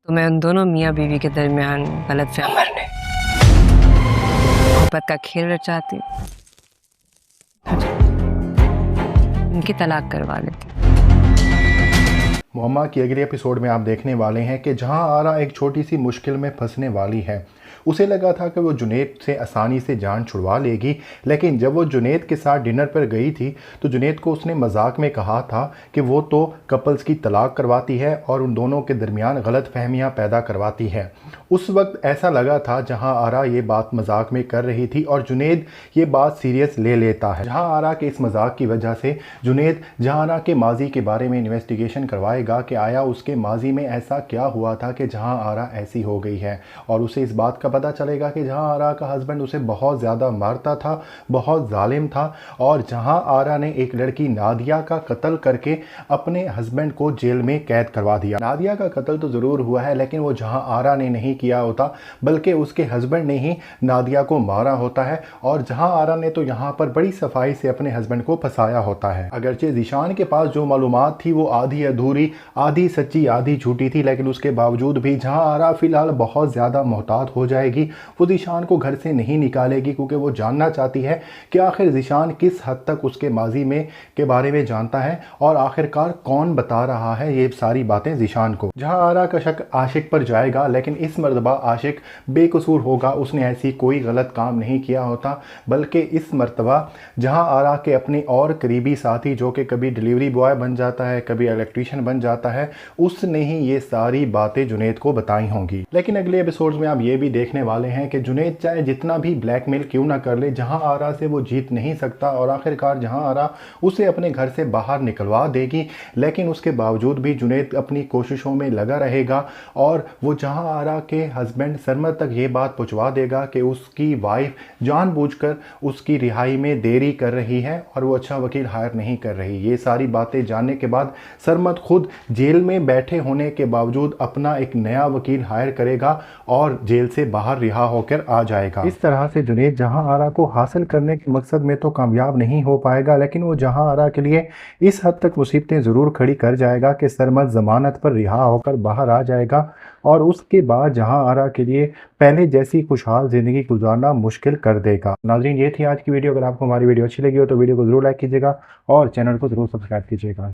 तो मैं उन दोनों मियाँ बीवी के दरमियान गलतफहमी मोहब्बत का खेल रचाती, उनकी तलाक करवा लेती। मुअम्मा की अगले एपिसोड में आप देखने वाले हैं कि जहां आरा एक छोटी सी मुश्किल में फंसने वाली है। उसे लगा था कि वो जुनैद से आसानी से जान छुड़वा लेगी, लेकिन जब वो जुनैद के साथ डिनर पर गई थी तो जुनैद को उसने मजाक में कहा था कि वो तो कपल्स की तलाक करवाती है और उन दोनों के दरमियान गलत फहमियाँ पैदा करवाती है। उस वक्त ऐसा लगा था जहाँ आरा ये बात मजाक में कर रही थी और जुनैद ये बात सीरियस ले लेता है। जहाँ आरा के इस मजाक की वजह से जुनैद जहां के माजी के बारे में इन्वेस्टिगेशन करवाएगा कि आया उसके माजी में ऐसा क्या हुआ था कि जहां आरा ऐसी हो गई है, और उसे इस बात का पता चलेगा कि जहां आरा का हस्बैंड उसे बहुत ज़्यादा मारता था, बहुत जालिम था, और जहां आरा ने एक लड़की नादिया का कत्ल करके अपने हस्बैंड को जेल में कैद करवा दिया। नादिया का कत्ल तो ज़रूर हुआ है, लेकिन वो जहां आरा ने नहीं किया होता बल्कि उसके हस्बैंड ने ही नादिया को मारा होता है, और जहां आरा ने तो यहाँ पर बड़ी सफाई से अपने हस्बैंड को फंसाया होता है। अगरचे ज़ीशान के पास जो मालूमात थी वो आधी अधूरी, आधी सच्ची आधी झूठी थी, लेकिन उसके बावजूद भी जहां आरा फिलहाल बहुत ज़्यादा मोहतात हो जाएगी। वो ज़ीशान को घर से नहीं निकालेगी क्योंकि वो जानना चाहती है कि आखिर ज़ीशान किस हद तक उसके माजी में के बारे में जानता है और आखिरकार कौन बता रहा है ये सारी बातें ज़ीशान को। जहां आरा का शक आशिक पर जाएगा, लेकिन इस मरतबा आशिक बेकसूर होगा, उसने ऐसी कोई गलत काम नहीं किया होता, बल्कि इस मरतबा जहां आरा के अपने और करीबी साथी जो कि कभी डिलीवरी बॉय बन जाता है, कभी इलेक्ट्रीशियन बन जाता है, उसने ही ये सारी बातें जुनैद को बताई होंगी। लेकिन अगले एपिसोड्स में आप ये भी देखने वाले हैं कि जुनैद चाहे जितना भी ब्लैकमेल क्यों ना कर ले, जहां आरा से वो जीत नहीं सकता, और आखिरकार जहां आरा उसे अपने घर से बाहर निकलवा देगी, लेकिन उसके बावजूद भी जुनैद अपनी कोशिशों में लगा रहेगा, और वो जहां आरा के हस्बैंड सरमद तक ये बात पहुंचवा देगा कि उसकी वाइफ जानबूझकर उसकी रिहाई में देरी कर रही है और वो अच्छा वकील हायर नहीं कर रही। ये सारी बातें जानने के बाद सरमद खुद जेल में बैठे होने के बावजूद अपना एक नया वकील हायर करेगा और जेल से बाहर रिहा होकर आ जाएगा। इस तरह से जुनैद जहां आरा को हासिल करने के मकसद में तो कामयाब नहीं हो पाएगा, लेकिन वो जहां आरा के लिए इस हद तक मुसीबतें ज़रूर खड़ी कर जाएगा कि सरमद ज़मानत पर रिहा होकर बाहर आ जाएगा, और उसके बाद जहां आरा के लिए पहले जैसी खुशहाल ज़िंदगी गुजारना मुश्किल कर देगा। नाज़रीन, ये थी आज की वीडियो। अगर आपको हमारी वीडियो अच्छी लगी हो तो वीडियो को ज़रूर लाइक कीजिएगा और चैनल को ज़रूर सब्सक्राइब कीजिएगा।